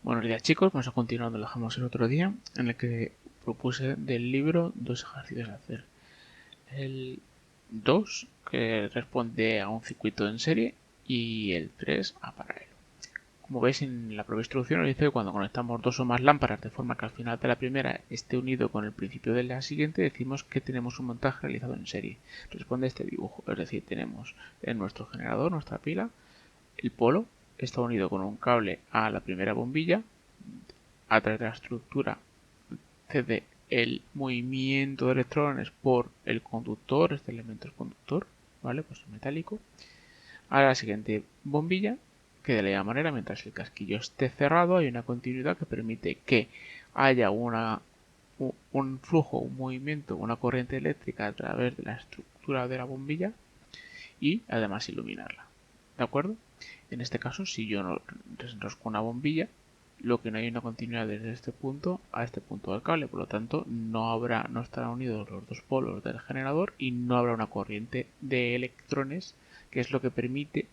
Buenos días chicos, vamos a continuar donde lo dejamos el otro día, en el que propuse del libro dos ejercicios a hacer. El 2, que responde a un circuito en serie, y el 3 a paralelo. Como veis en la propia instrucción nos dice que cuando conectamos dos o más lámparas de forma que al final de la primera esté unido con el principio de la siguiente, decimos que tenemos un montaje realizado en serie. Responde este dibujo, es decir, tenemos en nuestro generador, nuestra pila, el polo está unido con un cable a la primera bombilla. A través de la estructura cede el movimiento de electrones por el conductor, este elemento es conductor, ¿vale? Pues metálico, a la siguiente bombilla, que de la misma manera, mientras el casquillo esté cerrado, hay una continuidad que permite que haya un flujo, un movimiento, una corriente eléctrica a través de la estructura de la bombilla y además iluminarla. ¿De acuerdo? En este caso, si yo no desenrosco una bombilla, lo que no hay una continuidad desde este punto a este punto del cable, por lo tanto no estarán unidos los dos polos del generador y no habrá una corriente de electrones, que es lo que permite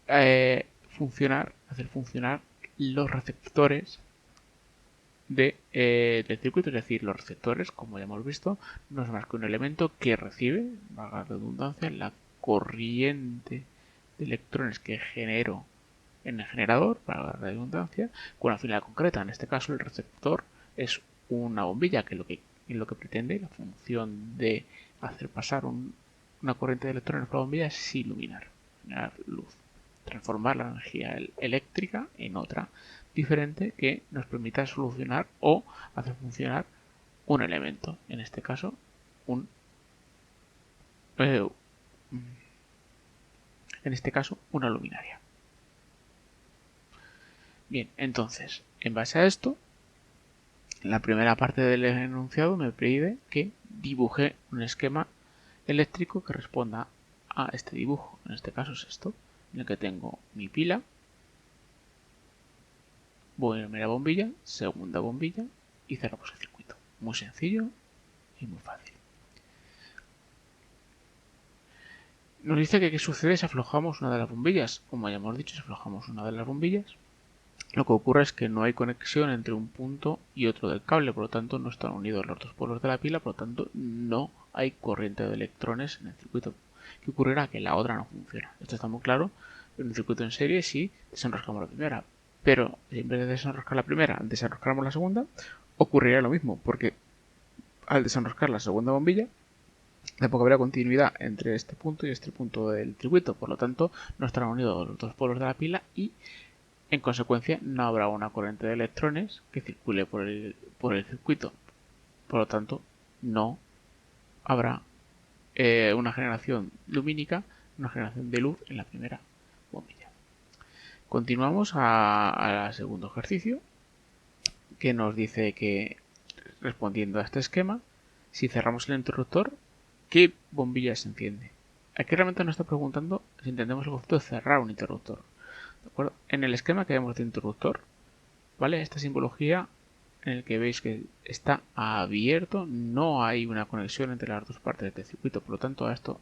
hacer funcionar los receptores del circuito. Es decir, los receptores, como ya hemos visto, no es más que un elemento que recibe, valga la redundancia, la corriente de electrones que genero en el generador, para la redundancia, con una finalidad concreta. En este caso, el receptor es una bombilla, que lo que pretende, la función de hacer pasar una corriente de electrones por la bombilla es iluminar, generar luz, transformar la energía eléctrica en otra diferente que nos permita solucionar o hacer funcionar un elemento, en este caso un una luminaria. Bien, entonces, en base a esto, la primera parte del enunciado me pide que dibuje un esquema eléctrico que responda a este dibujo. En este caso es esto, en el que tengo mi pila, primera bombilla, segunda bombilla y cerramos el circuito. Muy sencillo y muy fácil. Nos dice que qué sucede si aflojamos una de las bombillas. Como ya hemos dicho, si aflojamos una de las bombillas, lo que ocurre es que no hay conexión entre un punto y otro del cable, por lo tanto no están unidos los dos polos de la pila, por lo tanto no hay corriente de electrones en el circuito. ¿Qué ocurrirá? Que la otra no funciona. Esto está muy claro en un circuito en serie si desenroscamos la primera. Pero en vez de desenroscar la primera, desenroscamos la segunda, ocurriría lo mismo, porque al desenroscar la segunda bombilla, tampoco habrá continuidad entre este punto y este punto del circuito, por lo tanto no estarán unidos los dos polos de la pila y en consecuencia no habrá una corriente de electrones que circule por el circuito, por lo tanto no habrá una generación lumínica, una generación de luz en la primera bombilla. Continuamos al segundo ejercicio, que nos dice que, respondiendo a este esquema, si cerramos el interruptor, ¿qué bombilla se enciende? Aquí realmente nos está preguntando si entendemos el concepto de cerrar un interruptor. ¿De acuerdo? En el esquema que vemos de interruptor, ¿vale? Esta simbología en el que veis que está abierto, no hay una conexión entre las dos partes del circuito, por lo tanto a esto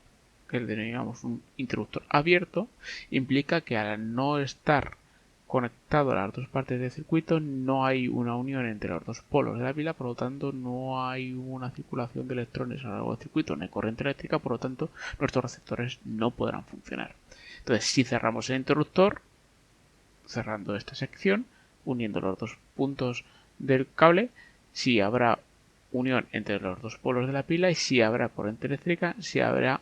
que le denominamos un interruptor abierto implica que al no estar conectado a las dos partes del circuito no hay una unión entre los dos polos de la pila, por lo tanto no hay una circulación de electrones a lo largo del circuito, no hay corriente eléctrica, por lo tanto nuestros receptores no podrán funcionar. Entonces, si cerramos el interruptor, cerrando esta sección, uniendo los dos puntos del cable, si habrá unión entre los dos polos de la pila y si habrá corriente eléctrica, si habrá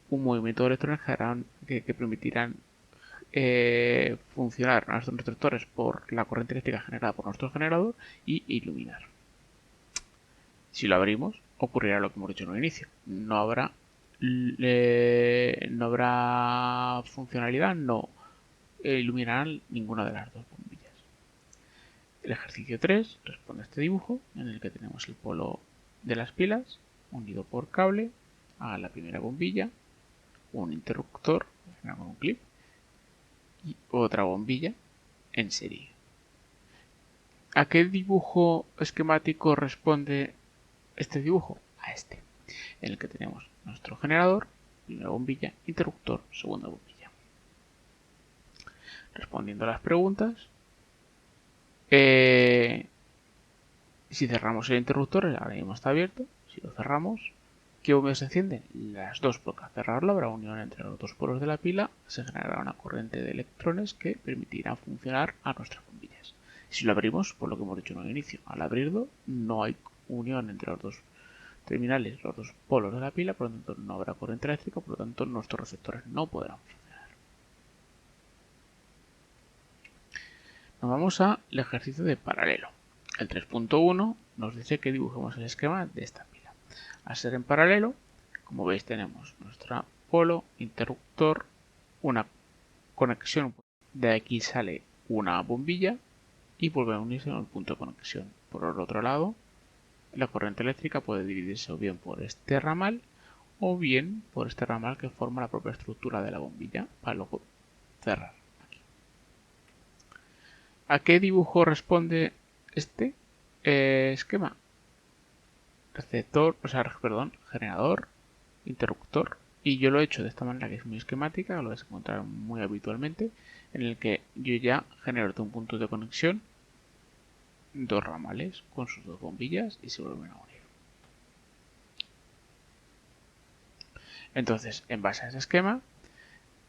un movimiento de electrones que permitirán funcionar nuestros receptores por la corriente eléctrica generada por nuestro generador y iluminar. Si lo abrimos, ocurrirá lo que hemos dicho en un inicio. No habrá funcionalidad, no iluminarán ninguna de las dos bombillas. El ejercicio 3 responde a este dibujo en el que tenemos el polo de las pilas unido por cable a la primera bombilla, un interruptor con un clip y otra bombilla en serie. ¿A qué dibujo esquemático responde este dibujo? A este, en el que tenemos nuestro generador, primera bombilla, interruptor, segunda bombilla. Respondiendo a las preguntas, Si cerramos el interruptor, ahora mismo está abierto. Si lo cerramos, ¿qué bombillas se encienden? Las dos, porque al cerrarlo habrá unión entre los dos polos de la pila, se generará una corriente de electrones que permitirá funcionar a nuestras bombillas. Si lo abrimos, por lo que hemos dicho en el inicio, al abrirlo no hay unión entre los dos terminales, los dos polos de la pila, por lo tanto no habrá corriente eléctrica, por lo tanto nuestros receptores no podrán funcionar. Nos vamos al ejercicio de paralelo. El 3.1 nos dice que dibujemos el esquema de esta pila. Al ser en paralelo, como veis tenemos nuestro polo, interruptor, una conexión. De aquí sale una bombilla y vuelve a unirse en el punto de conexión. Por el otro lado, la corriente eléctrica puede dividirse o bien por este ramal o bien por este ramal que forma la propia estructura de la bombilla para luego cerrar. Aquí. ¿A qué dibujo responde este esquema? Receptor, generador, interruptor. Y yo lo he hecho de esta manera que es muy esquemática, lo vais a encontrar muy habitualmente, en el que yo ya genero un punto de conexión, dos ramales con sus dos bombillas y se vuelven a unir. Entonces, en base a ese esquema,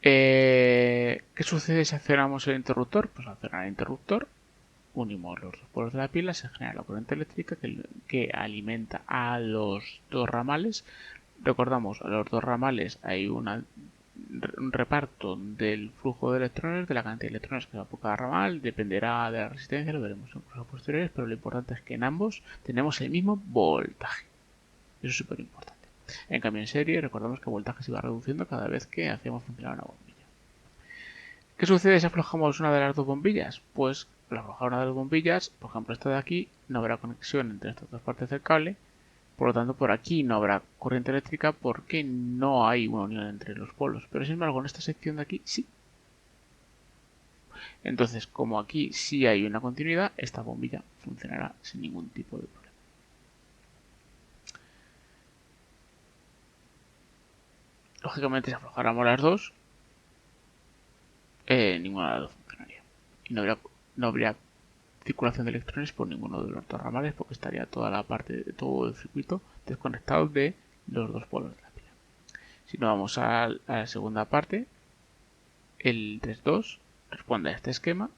¿qué sucede si accionamos el interruptor? Pues al accionar el interruptor, unimos los dos polos de la pila, se genera la corriente eléctrica que alimenta a los dos ramales. Recordamos, a los dos ramales hay un reparto del flujo de electrones, de la cantidad de electrones que va por cada ramal, dependerá de la resistencia, lo veremos en cursos posteriores, pero lo importante es que en ambos tenemos el mismo voltaje. Eso es súper importante. En cambio, en serie, recordamos que el voltaje se va reduciendo cada vez que hacemos funcionar una bombilla. ¿Qué sucede si aflojamos una de las dos bombillas? Pues al aflojar una de las bombillas, por ejemplo esta de aquí, no habrá conexión entre estas dos partes del cable, por lo tanto por aquí no habrá corriente eléctrica porque no hay una unión entre los polos. Pero sin embargo en esta sección de aquí sí. Entonces, como aquí sí hay una continuidad, esta bombilla funcionará sin ningún tipo de problema. Lógicamente, si aflojáramos las dos, ninguna de las dos funcionaría. Y no habría circulación de electrones por ninguno de los dos ramales porque estaría toda la parte de todo el circuito desconectado de los dos polos de la pila. Si nos vamos a la segunda parte, el 3.2 responde a este esquema.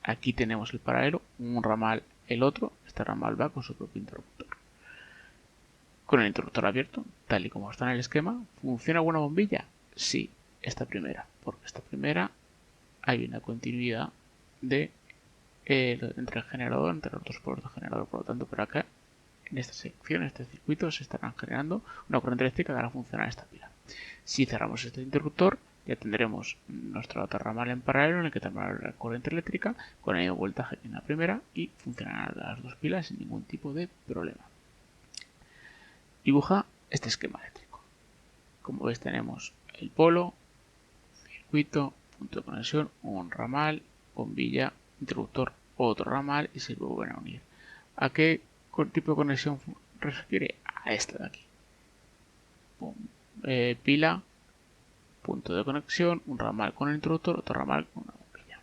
Aquí tenemos el paralelo, un ramal, el otro. Este ramal va con su propio interruptor. Con el interruptor abierto, tal y como está en el esquema, ¿funciona alguna bombilla? Sí, esta primera, porque esta primera hay una continuidad de entre el generador, entre los dos polos del generador. Por lo tanto, por acá, en esta sección, en este circuito, se estarán generando una corriente eléctrica que hará funcionar esta pila. Si cerramos este interruptor, ya tendremos nuestro otro ramal en paralelo en el que tendrá la corriente eléctrica con el mismo voltaje que en la primera y funcionarán las dos pilas sin ningún tipo de problema. Dibuja este esquema eléctrico. Como veis tenemos el polo, circuito, punto de conexión, un ramal, bombilla, interruptor, otro ramal y se vuelven a unir. ¿A qué tipo de conexión refiere? A esta de aquí. Pila, punto de conexión, un ramal con el interruptor, otro ramal con una bombilla.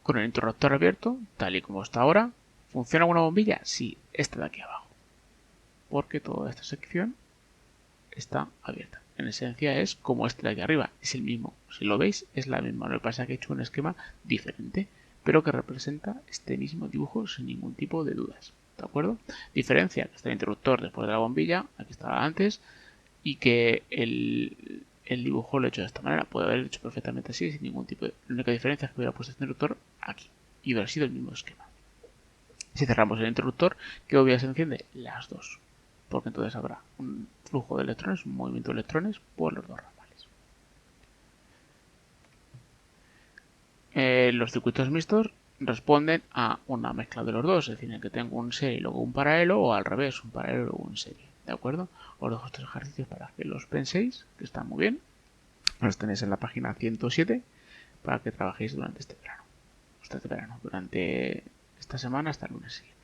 Con el interruptor abierto, tal y como está ahora, ¿funciona una bombilla? Sí, esta de aquí abajo. Porque toda esta sección está abierta. En esencia es como este de aquí arriba, es el mismo. Si lo veis, es la misma. Lo que pasa es que he hecho un esquema diferente, pero que representa este mismo dibujo sin ningún tipo de dudas. ¿De acuerdo? Diferencia que está el interruptor después de la bombilla, aquí estaba antes, y que el dibujo lo he hecho de esta manera. Puede haber hecho perfectamente así, sin ningún tipo de... La única diferencia es que hubiera puesto este interruptor aquí y hubiera sido el mismo esquema. Si cerramos el interruptor, ¿qué bobilla se enciende? Las dos. Porque entonces habrá un flujo de electrones, un movimiento de electrones por los dos ramales. Los circuitos mixtos responden a una mezcla de los dos, es decir, en que tengo un serie y luego un paralelo, o al revés, un paralelo y luego un serie. ¿De acuerdo? Os dejo estos ejercicios para que los penséis, que están muy bien. Los tenéis en la página 107 para que trabajéis durante este verano. Durante esta semana hasta el lunes siguiente.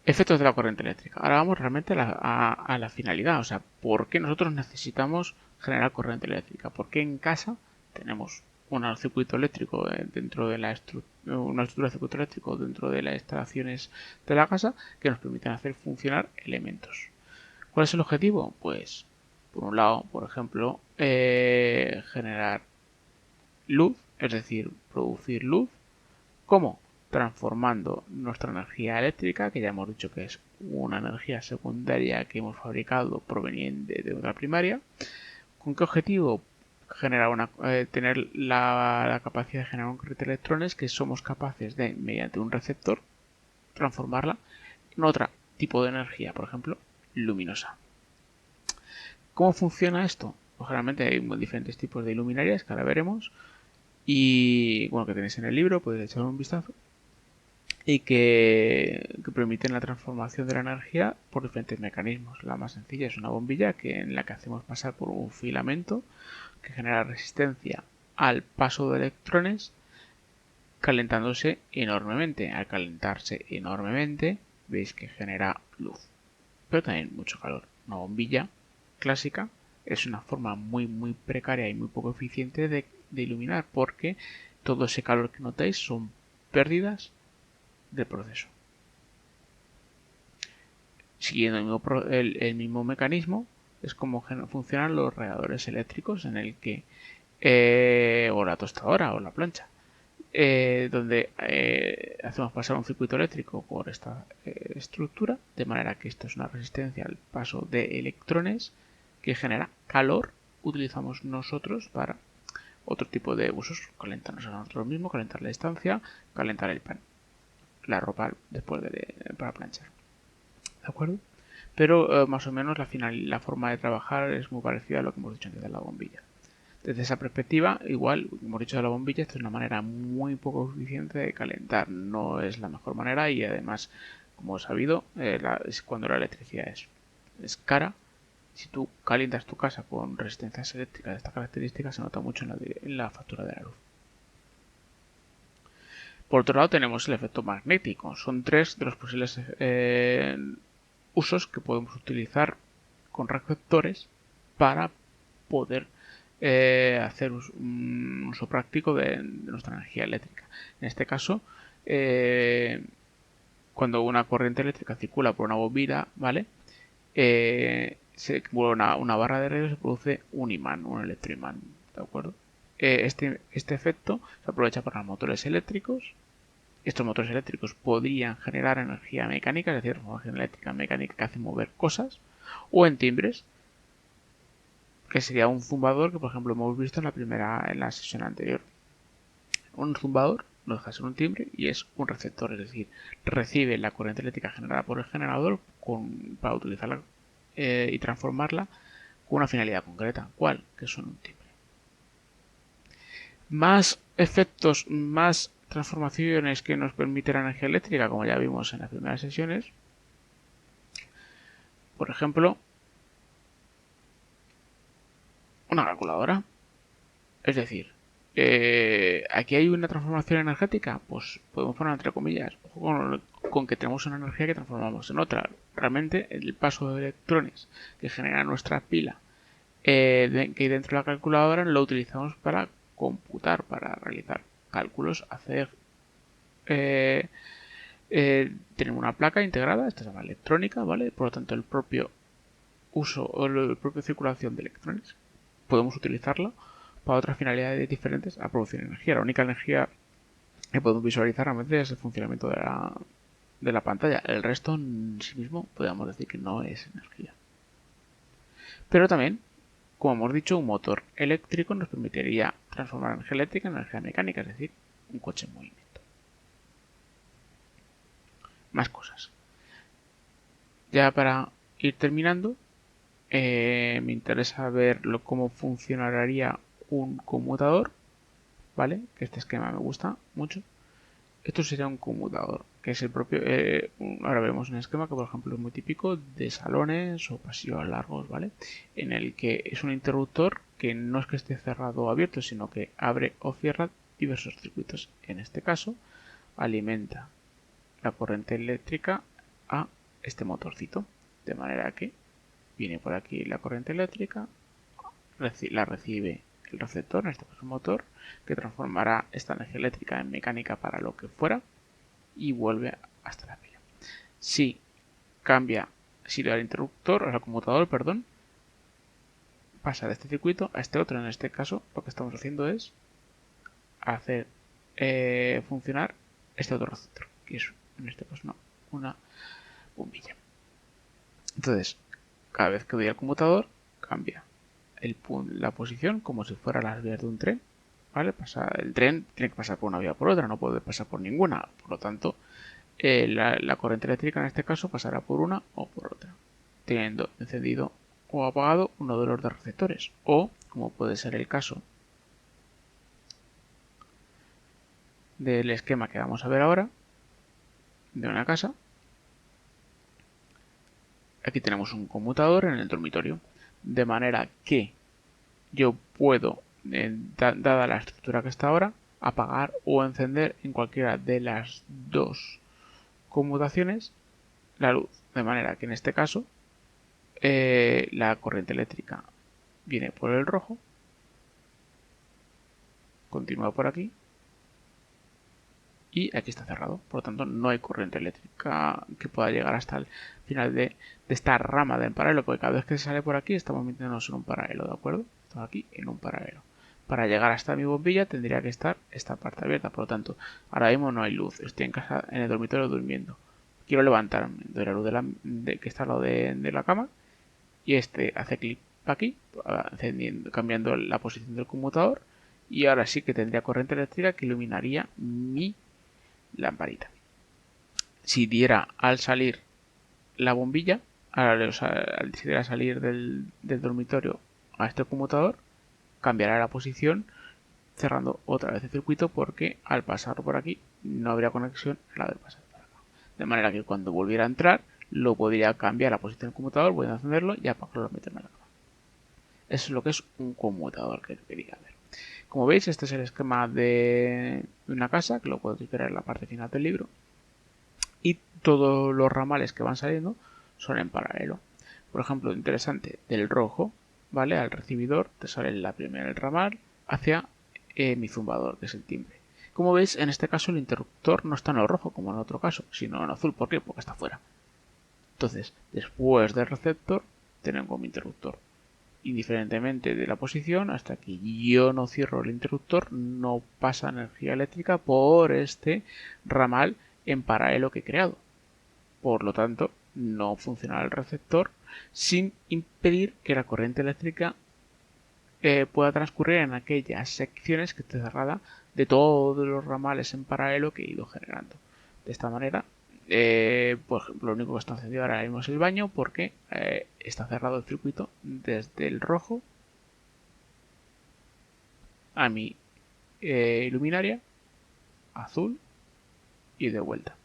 Efectos de la corriente eléctrica. Ahora vamos realmente a la finalidad, o sea, ¿por qué nosotros necesitamos generar corriente eléctrica? ¿Por qué en casa tenemos un circuito eléctrico dentro de una estructura de circuito eléctrico dentro de las instalaciones de la casa que nos permiten hacer funcionar elementos? ¿Cuál es el objetivo? Pues, por un lado, por ejemplo, generar luz, es decir, producir luz. ¿Cómo? Transformando nuestra energía eléctrica, que ya hemos dicho que es una energía secundaria que hemos fabricado proveniente de otra primaria. ¿Con qué objetivo? Tener la capacidad de generar un corriente de electrones que somos capaces de, mediante un receptor, transformarla en otro tipo de energía, por ejemplo, luminosa. ¿Cómo funciona esto? Pues generalmente hay diferentes tipos de luminarias que ahora veremos y bueno, que tenéis en el libro, podéis echar un vistazo y que permiten la transformación de la energía por diferentes mecanismos. La más sencilla es una bombilla en la que hacemos pasar por un filamento que genera resistencia al paso de electrones calentándose enormemente. Al calentarse enormemente veis que genera luz, pero también mucho calor. Una bombilla clásica es una forma muy precaria y muy poco eficiente de iluminar porque todo ese calor que notáis son pérdidas del proceso. Siguiendo el mismo mecanismo, es como funcionan los radiadores eléctricos en el que, o la tostadora o la plancha, donde hacemos pasar un circuito eléctrico por esta estructura, de manera que esto es una resistencia al paso de electrones que genera calor. Utilizamos nosotros para otro tipo de usos, calentarnos a nosotros mismos, calentar la estancia, calentar el pan, la ropa después para planchar. ¿De acuerdo? Pero más o menos la forma de trabajar es muy parecida a lo que hemos dicho antes de la bombilla. Desde esa perspectiva, igual, como hemos dicho de la bombilla, esto es una manera muy poco eficiente de calentar. No es la mejor manera y además, como he sabido, es cuando la electricidad es cara. Si tú calientas tu casa con resistencias eléctricas de esta característica, se nota mucho en la factura de la luz. Por otro lado, tenemos el efecto magnético. Son tres de los posibles usos que podemos utilizar con receptores para poder hacer un uso práctico de nuestra energía eléctrica. En este caso, cuando una corriente eléctrica circula por una bombilla, ¿vale? Se acumula una barra de radio y se produce un imán, un electroimán, ¿de acuerdo? Este efecto se aprovecha para motores eléctricos. Estos motores eléctricos podrían generar energía mecánica, es decir, energía eléctrica mecánica que hace mover cosas, o en timbres, que sería un zumbador que, por ejemplo, hemos visto en la sesión anterior. Un zumbador no deja de ser un timbre y es un receptor, es decir, recibe la corriente eléctrica generada por el generador para utilizarla y transformarla con una finalidad concreta. ¿Cuál? Que son un timbre. Más efectos, más transformaciones que nos permite la energía eléctrica, como ya vimos en las primeras sesiones. Por ejemplo, una calculadora. Es decir, aquí hay una transformación energética, pues podemos poner entre comillas, ojo con que tenemos una energía que transformamos en otra. Realmente el paso de electrones que genera nuestra pila que hay dentro de la calculadora lo utilizamos para computar, para realizar cálculos, hacer tenemos una placa integrada, esta se llama electrónica, ¿vale? Por lo tanto, el propio uso o la propia circulación de electrones podemos utilizarla para otras finalidades diferentes a producir energía. La única energía que podemos visualizar realmente es el funcionamiento de la pantalla. El resto en sí mismo podríamos decir que no es energía. Pero también, como hemos dicho, un motor eléctrico nos permitiría transformar energía eléctrica en energía mecánica, es decir, un coche en movimiento. Más cosas. Ya para ir terminando, me interesa ver cómo funcionaría un conmutador, ¿vale? Que este esquema me gusta mucho. Esto sería un conmutador, que es el propio... ahora vemos un esquema que, por ejemplo, es muy típico de salones o pasillos largos, ¿vale? En el que es un interruptor que no es que esté cerrado o abierto, sino que abre o cierra diversos circuitos. En este caso, alimenta la corriente eléctrica a este motorcito. De manera que viene por aquí la corriente eléctrica, la recibe el receptor, en este caso el motor, que transformará esta energía eléctrica en mecánica para lo que fuera y vuelve hasta la pila. Si cambia, si le da el interruptor, o el conmutador, perdón, pasa de este circuito a este otro. En este caso lo que estamos haciendo es hacer funcionar este otro receptor, que es en este caso una bombilla. Entonces, cada vez que doy al conmutador, cambia la posición como si fuera las vías de un tren. ¿Vale? El tren tiene que pasar por una vía o por otra, no puede pasar por ninguna. Por lo tanto, la corriente eléctrica en este caso pasará por una o por otra, teniendo encendido o apagado uno de los dos receptores. O, como puede ser el caso del esquema que vamos a ver ahora, de una casa. Aquí tenemos un conmutador en el dormitorio, de manera que yo puedo, dada la estructura que está ahora, apagar o encender en cualquiera de las dos conmutaciones la luz, de manera que en este caso la corriente eléctrica viene por el rojo, continúa por aquí y aquí está cerrado. Por lo tanto, no hay corriente eléctrica que pueda llegar hasta el final de esta rama del paralelo, porque cada vez que se sale por aquí estamos metiéndonos en un paralelo, ¿de acuerdo? Estamos aquí en un paralelo. Para llegar hasta mi bombilla tendría que estar esta parte abierta, por lo tanto, ahora mismo no hay luz, estoy en casa, en el dormitorio durmiendo. Quiero levantarme, doy la luz que está al lado de la cama y este hace clic aquí, cambiando la posición del conmutador, y ahora sí que tendría corriente eléctrica que iluminaría mi lamparita. Si diera al salir la bombilla, al decidir salir del dormitorio a este conmutador, cambiará la posición cerrando otra vez el circuito, porque al pasar por aquí no habría conexión a la de pasar por acá. De manera que cuando volviera a entrar lo podría cambiar la posición del conmutador, voy a encenderlo y apagarlo y meterme en la cama. Eso es lo que es un conmutador que quería ver. Como veis, este es el esquema de una casa, que lo podéis ver en la parte final del libro. Y todos los ramales que van saliendo son en paralelo. Por ejemplo, interesante, del rojo, ¿vale? Al recibidor te sale la primera el ramal hacia mi zumbador, que es el timbre. Como veis, en este caso el interruptor no está en el rojo, como en otro caso, sino en azul. ¿Por qué? Porque está fuera. Entonces, después del receptor, tenemos mi interruptor. Indiferentemente de la posición, hasta que yo no cierro el interruptor, no pasa energía eléctrica por este ramal en paralelo que he creado. Por lo tanto, no funcionará el receptor sin impedir que la corriente eléctrica pueda transcurrir en aquellas secciones que esté cerrada de todos los ramales en paralelo que he ido generando. De esta manera, por ejemplo, lo único que está encendido ahora mismo es el baño, porque está cerrado el circuito desde el rojo a mi luminaria azul y de vuelta.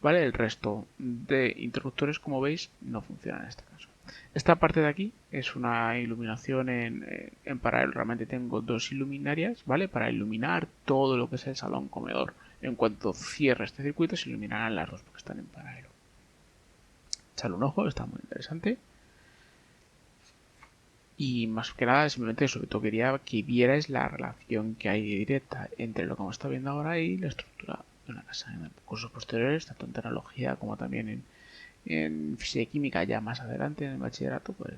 ¿Vale? El resto de interruptores, como veis, no funcionan en este caso. Esta parte de aquí es una iluminación en paralelo. Realmente tengo dos luminarias, ¿vale? Para iluminar todo lo que es el salón comedor. En cuanto cierre este circuito, se iluminarán las dos porque están en paralelo. Echale un ojo, está muy interesante. Y más que nada, simplemente sobre todo quería que vierais la relación que hay directa entre lo que hemos estado viendo ahora y la estructura de una casa. En cursos posteriores, tanto en tecnología como también en física y química, ya más adelante en el bachillerato, pues